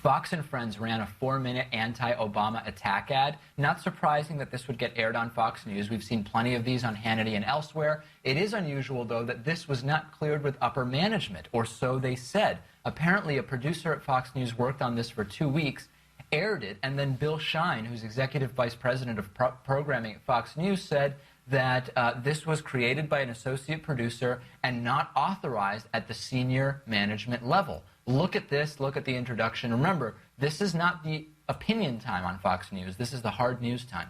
Fox and Friends ran a 4-minute anti-Obama attack ad. Not surprising that this would get aired on Fox News. We've seen plenty of these on Hannity and elsewhere. It is unusual, though, that this was not cleared with upper management, or so they said. Apparently, a producer at Fox News worked on this for 2 weeks, aired it, and then Bill Shine, who's executive vice president of programming at Fox News, said that this was created by an associate producer and not authorized at the senior management level. Look at this. Look at the introduction. Remember, this is not the opinion time on Fox News. This is the hard news time.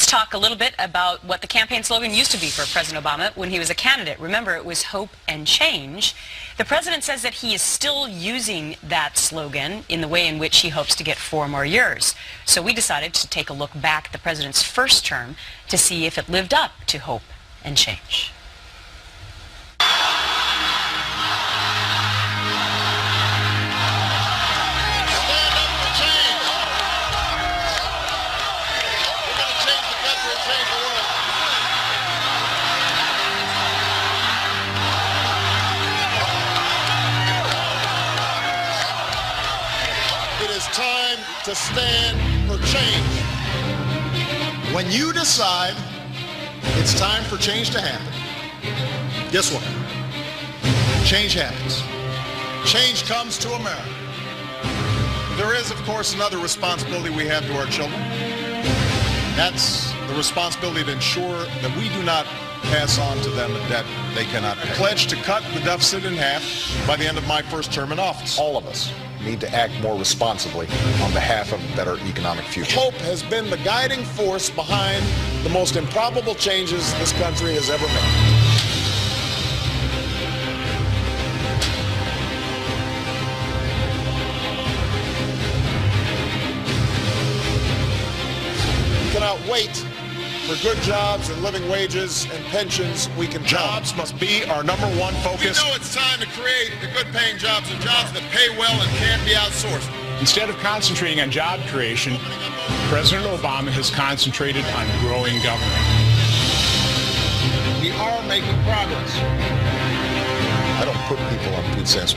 Let's talk a little bit about what the campaign slogan used to be for President Obama when he was a candidate. Remember, it was hope and change. The president says that he is still using that slogan in the way in which he hopes to get 4 more years. So we decided to take a look back at the president's first term to see if it lived up to hope and change. Time to stand for change. When you decide it's time for change to happen, guess what? Change happens. Change comes to America. There is, of course, another responsibility we have to our children. That's the responsibility to ensure that we do not pass on to them a debt they cannot pay. I pledge to cut the deficit in half by the end of my first term in office. All of us need to act more responsibly on behalf of a better economic future. Hope has been the guiding force behind the most improbable changes this country has ever made. We cannot wait for good jobs and living wages and pensions we can Jobs must be our #1 focus. We know it's time to create the good-paying jobs and jobs that pay well and can't be outsourced. Instead of concentrating on job creation, President Obama has concentrated on growing government. We are making progress. I don't put people on food stamps.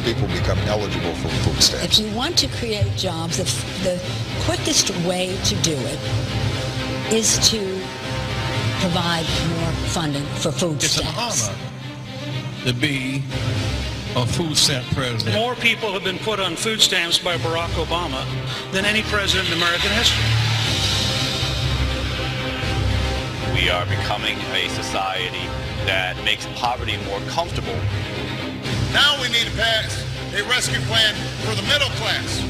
People become eligible for food stamps. If you want to create jobs, the quickest way to do it is to provide more funding for food stamps. It's an honor to be a food stamp president. More people have been put on food stamps by Barack Obama than any president in American history. We are becoming a society that makes poverty more comfortable. Now we need to pass a rescue plan for the middle class.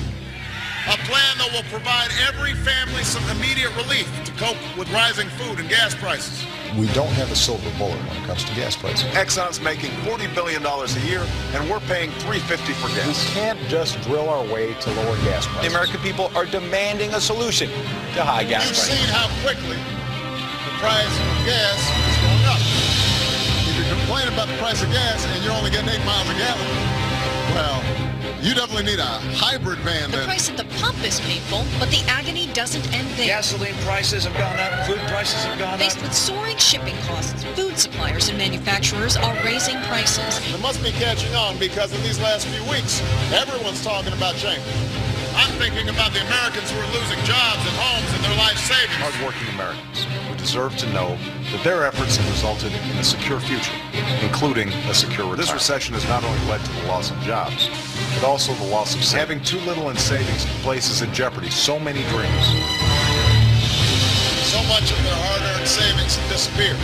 A plan that will provide every family some immediate relief to cope with rising food and gas prices. We don't have a silver bullet when it comes to gas prices. Exxon's making $40 billion a year, and we're paying $3.50 for gas. We can't just drill our way to lower gas prices. The American people are demanding a solution to high gas prices. You've seen how quickly the price of gas is going up. If you're complaining about the price of gas and you're only getting 8 miles a gallon, well, you definitely need a hybrid van The then. price at the pump is painful, but the agony doesn't end there. Gasoline prices have gone up, food prices have gone up. Faced with soaring shipping costs, food suppliers and manufacturers are raising prices. It must be catching on because in these last few weeks, everyone's talking about change. I'm thinking about the Americans who are losing jobs and homes and their life savings. Hardworking Americans who deserve to know that their efforts have resulted in a secure future, including a secure retirement. This recession has not only led to the loss of jobs, but also the loss of savings. Having too little in savings places in jeopardy so many dreams. So much of their hard-earned savings have disappeared.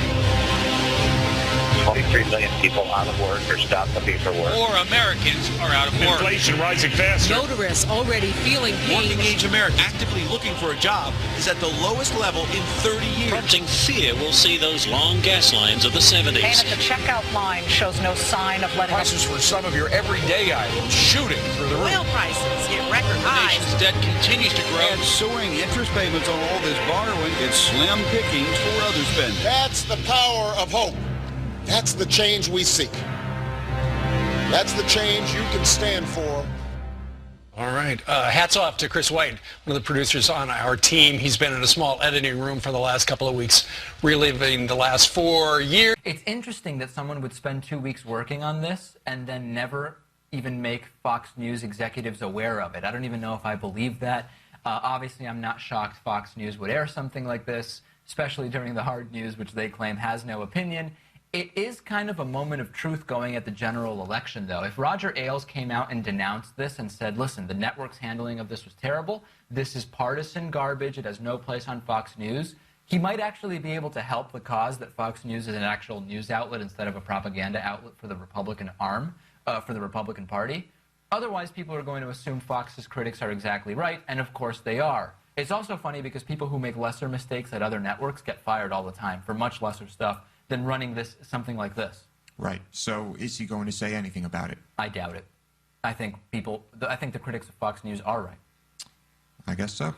23 million people out of work or stopped looking for work. More Americans are out of work. Inflation rising faster. Motorists already feeling pain. Working-age Americans actively looking for a job is at the lowest level in 30 years. Prompting fear we'll see those long gas lines of the 70s. And at the checkout line shows no sign of letting up. Prices for some of your everyday items shooting through the roof. Oil prices hit record highs. The nation's debt continues to grow. And soaring interest payments on all this borrowing, it's slim pickings for other spending. That's the power of hope. That's the change we seek. That's the change you can stand for. All right. Hats off to Chris White, one of the producers on our team. He's been in a small editing room for the last couple of weeks, reliving the last 4 years. It's interesting that someone would spend 2 weeks working on this and then never even make Fox News executives aware of it. I don't even know if I believe that. Obviously, I'm not shocked Fox News would air something like this, especially during the hard news, which they claim has no opinion. It is kind of a moment of truth going at the general election, though. If Roger Ailes came out and denounced this and said, listen, the network's handling of this was terrible, this is partisan garbage, it has no place on Fox News, he might actually be able to help the cause that Fox News is an actual news outlet instead of a propaganda outlet for the Republican arm, for the Republican Party. Otherwise, people are going to assume Fox's critics are exactly right, and of course they are. It's also funny because people who make lesser mistakes at other networks get fired all the time for much lesser stuff than running something like this. Right. So is he going to say anything about it? I doubt it. I think the critics of Fox News are right. I guess so.